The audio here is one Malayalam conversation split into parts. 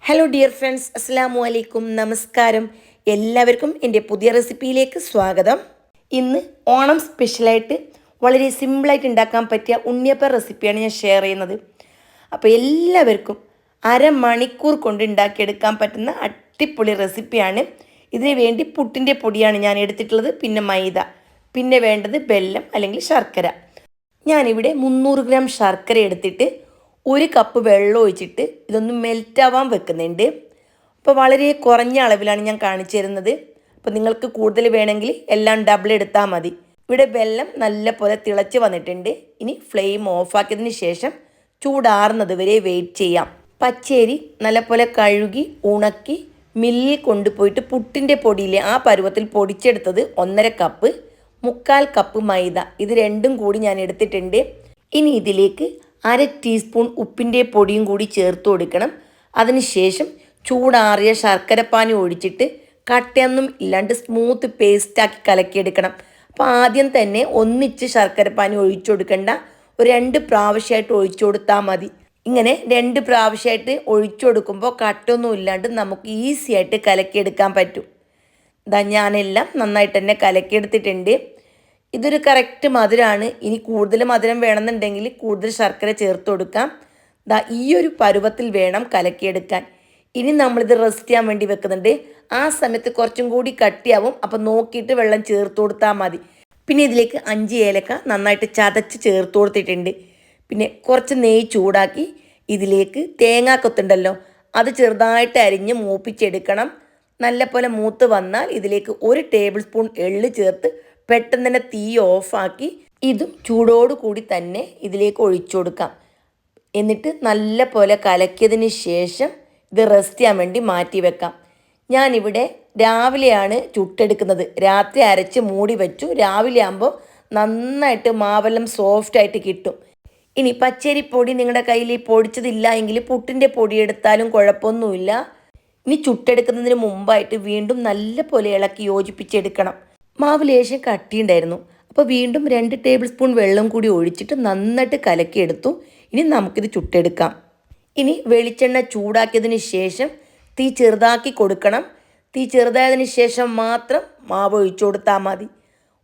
ഹലോ ഡിയർ ഫ്രണ്ട്സ്, അസ്സലാമു അലൈക്കും, നമസ്കാരം. എല്ലാവർക്കും എൻ്റെ പുതിയ റെസിപ്പിയിലേക്ക് സ്വാഗതം. ഇന്ന് ഓണം സ്പെഷ്യലായിട്ട് വളരെ സിമ്പിളായിട്ട് ഉണ്ടാക്കാൻ പറ്റിയ ഉണ്ണിയപ്പം റെസിപ്പിയാണ് ഞാൻ ഷെയർ ചെയ്യുന്നത്. അപ്പോൾ എല്ലാവർക്കും അരമണിക്കൂർ കൊണ്ട് ഉണ്ടാക്കിയെടുക്കാൻ പറ്റുന്ന അടിപൊളി റെസിപ്പിയാണ്. ഇതിന് വേണ്ടി പുട്ടിൻ്റെ പൊടിയാണ് ഞാൻ എടുത്തിട്ടുള്ളത്, പിന്നെ മൈദ, പിന്നെ വേണ്ടത് വെല്ലം അല്ലെങ്കിൽ ശർക്കര. ഞാനിവിടെ 300 ഗ്രാം ശർക്കര എടുത്തിട്ട് 1 കപ്പ് വെള്ളം ഒഴിച്ചിട്ട് ഇതൊന്ന് മെൽറ്റാവാൻ വെക്കുന്നുണ്ട്. അപ്പോൾ വളരെ കുറഞ്ഞ അളവിലാണ് ഞാൻ കാണിച്ചു തരുന്നത്. അപ്പോൾ നിങ്ങൾക്ക് കൂടുതൽ വേണമെങ്കിൽ എല്ലാം ഡബിൾ എടുത്താൽ മതി. ഇവിടെ വെള്ളം നല്ലപോലെ തിളച്ച് വന്നിട്ടുണ്ട്. ഇനി ഫ്ലെയിം ഓഫാക്കിയതിന് ശേഷം ചൂടാറുന്നത് വരെ വെയിറ്റ് ചെയ്യാം. പച്ചരി നല്ലപോലെ കഴുകി ഉണക്കി മില്ലിൽ കൊണ്ടുപോയിട്ട് പുട്ടിൻ്റെ പൊടിയിലെ ആ പരുവത്തിൽ പൊടിച്ചെടുത്തത് 1.5 കപ്പ്, 3/4 കപ്പ് മൈദ, ഇത് രണ്ടും കൂടി ഞാൻ എടുത്തിട്ടുണ്ട്. ഇനി ഇതിലേക്ക് 1/2 ടീസ്പൂൺ ഉപ്പിൻ്റെ പൊടിയും കൂടി ചേർത്ത് കൊടുക്കണം. അതിനുശേഷം ചൂടാറിയ ശർക്കരപ്പാനി ഒഴിച്ചിട്ട് കട്ടയൊന്നും ഇല്ലാണ്ട് സ്മൂത്ത് പേസ്റ്റാക്കി കലക്കിയെടുക്കണം. അപ്പോൾ ആദ്യം തന്നെ ഒന്നിച്ച് ശർക്കരപ്പാനി ഒഴിച്ചു കൊടുക്കണ്ട, ഒരു 2 പ്രാവശ്യമായിട്ട് ഒഴിച്ചു കൊടുത്താൽ മതി. ഇങ്ങനെ 2 പ്രാവശ്യമായിട്ട് ഒഴിച്ചു കൊടുക്കുമ്പോൾ കട്ടയൊന്നും ഇല്ലാണ്ട് നമുക്ക് ഈസി ആയിട്ട് കലക്കിയെടുക്കാൻ പറ്റും. ഇതാ ഞാനെല്ലാം നന്നായിട്ട് തന്നെ കലക്കിയെടുത്തിട്ടുണ്ട്. ഇതൊരു കറക്റ്റ് മധുരമാണ്. ഇനി കൂടുതൽ മധുരം വേണമെന്നുണ്ടെങ്കിൽ കൂടുതൽ ശർക്കര ചേർത്ത് കൊടുക്കാം. ഈ ഒരു പരുവത്തിൽ വേണം കലക്കിയെടുക്കാൻ. ഇനി നമ്മളിത് റെസ്റ്റ് ചെയ്യാൻ വേണ്ടി വെക്കുന്നുണ്ട്. ആ സമയത്ത് കുറച്ചും കൂടി കട്ടിയാവും, അപ്പോൾ നോക്കിയിട്ട് വെള്ളം ചേർത്ത് കൊടുത്താൽ മതി. പിന്നെ ഇതിലേക്ക് 5 ഏലക്ക നന്നായിട്ട് ചതച്ച് ചേർത്ത് കൊടുത്തിട്ടുണ്ട്. പിന്നെ കുറച്ച് നെയ്യ് ചൂടാക്കി ഇതിലേക്ക് തേങ്ങാക്കൊത്തുണ്ടല്ലോ, അത് ചെറുതായിട്ട് അരിഞ്ഞ് മൂപ്പിച്ചെടുക്കണം. നല്ലപോലെ മൂത്ത് വന്നാൽ ഇതിലേക്ക് 1 ടേബിൾ സ്പൂൺ എള്ള് ചേർത്ത് പെട്ടെന്ന് തന്നെ തീ ഓഫാക്കി ഇതും ചൂടോടുകൂടി തന്നെ ഇതിലേക്ക് ഒഴിച്ചു കൊടുക്കാം. എന്നിട്ട് നല്ല പോലെ കലക്കിയതിന് ശേഷം ഇത് റെസ്റ്റ് ചെയ്യാൻ വേണ്ടി മാറ്റി വെക്കാം. ഞാനിവിടെ രാവിലെയാണ് ചുട്ടെടുക്കുന്നത്. രാത്രി അരച്ച് മൂടി വെച്ചു. രാവിലെ ആകുമ്പോൾ നന്നായിട്ട് മാവെല്ലാം സോഫ്റ്റായിട്ട് കിട്ടും. ഇനി പച്ചരിപ്പൊടി നിങ്ങളുടെ കയ്യിൽ പൊടിച്ചതില്ല എങ്കിൽ പുട്ടിൻ്റെ പൊടി എടുത്താലും കുഴപ്പമൊന്നുമില്ല. ഇനി ചുട്ടെടുക്കുന്നതിന് മുമ്പായിട്ട് വീണ്ടും നല്ല പോലെ ഇളക്കി യോജിപ്പിച്ചെടുക്കണം. മാവ് ലേശം കട്ടിയുണ്ടായിരുന്നു, അപ്പോൾ വീണ്ടും 2 ടേബിൾ സ്പൂൺ വെള്ളം കൂടി ഒഴിച്ചിട്ട് നന്നായിട്ട് കലക്കിയെടുത്തു. ഇനി നമുക്കിത് ചുട്ടെടുക്കാം. ഇനി വെളിച്ചെണ്ണ ചൂടാക്കിയതിന് ശേഷം തീ ചെറുതാക്കി കൊടുക്കണം. തീ ചെറുതായതിന് ശേഷം മാത്രം മാവ് ഒഴിച്ചു കൊടുത്താൽ മതി.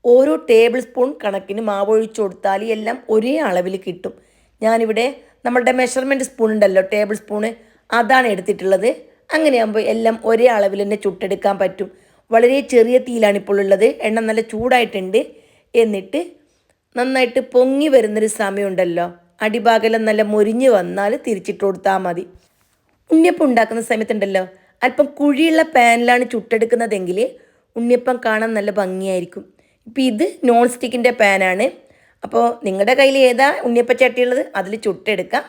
ഓരോ ടേബിൾ സ്പൂൺ കണക്കിന് മാവ് ഒഴിച്ചു കൊടുത്താൽ എല്ലാം ഒരേ അളവിൽ കിട്ടും. ഞാനിവിടെ നമ്മളുടെ മെഷർമെൻറ്റ് സ്പൂൺ ഉണ്ടല്ലോ, ടേബിൾ സ്പൂണ്, അതാണ് എടുത്തിട്ടുള്ളത്. അങ്ങനെയാകുമ്പോൾ എല്ലാം ഒരേ അളവിൽ തന്നെ ചുട്ടെടുക്കാൻ പറ്റും. വളരെ ചെറിയ തീയിലാണ് ഇപ്പോൾ ഉള്ളത്. എണ്ണ നല്ല ചൂടായിട്ടുണ്ട്. എന്നിട്ട് നന്നായിട്ട് പൊങ്ങി വരുന്നൊരു സമയമുണ്ടല്ലോ, അടിഭാഗമെല്ലാം നല്ല മൊരിഞ്ഞ് വന്നാൽ തിരിച്ചിട്ട് കൊടുത്താൽ മതി. ഉണ്ണിയപ്പം ഉണ്ടാക്കുന്ന സമയത്തുണ്ടല്ലോ, അല്പം കുഴിയുള്ള പാനിലാണ് ചുട്ടെടുക്കുന്നതെങ്കിൽ ഉണ്ണിയപ്പം കാണാൻ നല്ല ഭംഗിയായിരിക്കും. ഇപ്പം ഇത് നോൺ സ്റ്റിക്കിൻ്റെ പാനാണ്. അപ്പോൾ നിങ്ങളുടെ കയ്യിൽ ഏതാ ഉണ്ണിയപ്പച്ചട്ടിയുള്ളത് അതിൽ ചുട്ടെടുക്കാം.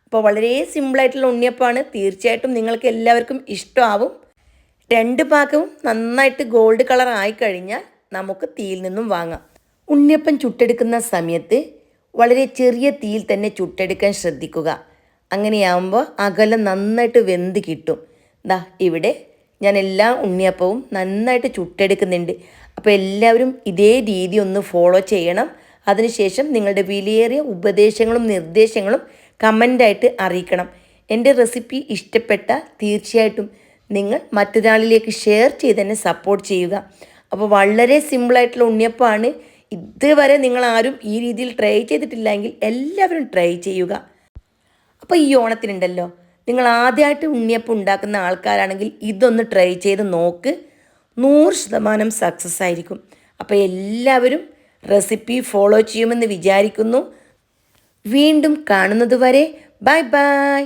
അപ്പോൾ വളരെ സിമ്പിളായിട്ടുള്ള ഉണ്ണിയപ്പമാണ്. തീർച്ചയായിട്ടും നിങ്ങൾക്ക് എല്ലാവർക്കും ഇഷ്ടമാവും. 2 ഭാഗവും നന്നായിട്ട് ഗോൾഡ് കളർ ആയിക്കഴിഞ്ഞാൽ നമുക്ക് തീയിൽ നിന്നും വാങ്ങാം. ഉണ്ണിയപ്പം ചുട്ടെടുക്കുന്ന സമയത്ത് വളരെ ചെറിയ തീയിൽ തന്നെ ചുട്ടെടുക്കാൻ ശ്രദ്ധിക്കുക. അങ്ങനെയാകുമ്പോൾ അകലം നന്നായിട്ട് വെന്ത് കിട്ടും. ഇവിടെ ഞാൻ എല്ലാ ഉണ്ണിയപ്പവും നന്നായിട്ട് ചുട്ടെടുക്കുന്നുണ്ട്. അപ്പോൾ എല്ലാവരും ഇതേ രീതി ഒന്ന് ഫോളോ ചെയ്യണം. അതിനുശേഷം നിങ്ങളുടെ വിലയേറിയ ഉപദേശങ്ങളും നിർദ്ദേശങ്ങളും കമൻ്റായിട്ട് അറിയിക്കണം. എൻ്റെ റെസിപ്പി ഇഷ്ടപ്പെട്ടാൽ തീർച്ചയായിട്ടും നിങ്ങൾ മറ്റൊരാളിലേക്ക് ഷെയർ ചെയ്ത് തന്നെ സപ്പോർട്ട് ചെയ്യുക. അപ്പോൾ വളരെ സിമ്പിളായിട്ടുള്ള ഉണ്ണിയപ്പമാണ്. ഇതുവരെ നിങ്ങൾ ആരും ഈ രീതിയിൽ ട്രൈ ചെയ്തിട്ടില്ലെങ്കിൽ എല്ലാവരും ട്രൈ ചെയ്യുക. അപ്പോൾ ഈ ഓണത്തിനുണ്ടല്ലോ, നിങ്ങൾ ആദ്യമായിട്ട് ഉണ്ണിയപ്പം ഉണ്ടാക്കുന്ന ആൾക്കാരാണെങ്കിൽ ഇതൊന്ന് ട്രൈ ചെയ്ത് നോക്ക്. 100% സക്സസ് ആയിരിക്കും. അപ്പോൾ എല്ലാവരും റെസിപ്പി ഫോളോ ചെയ്യുമെന്ന് വിചാരിക്കുന്നു. വീണ്ടും കാണുന്നത് വരെ ബൈ ബൈ.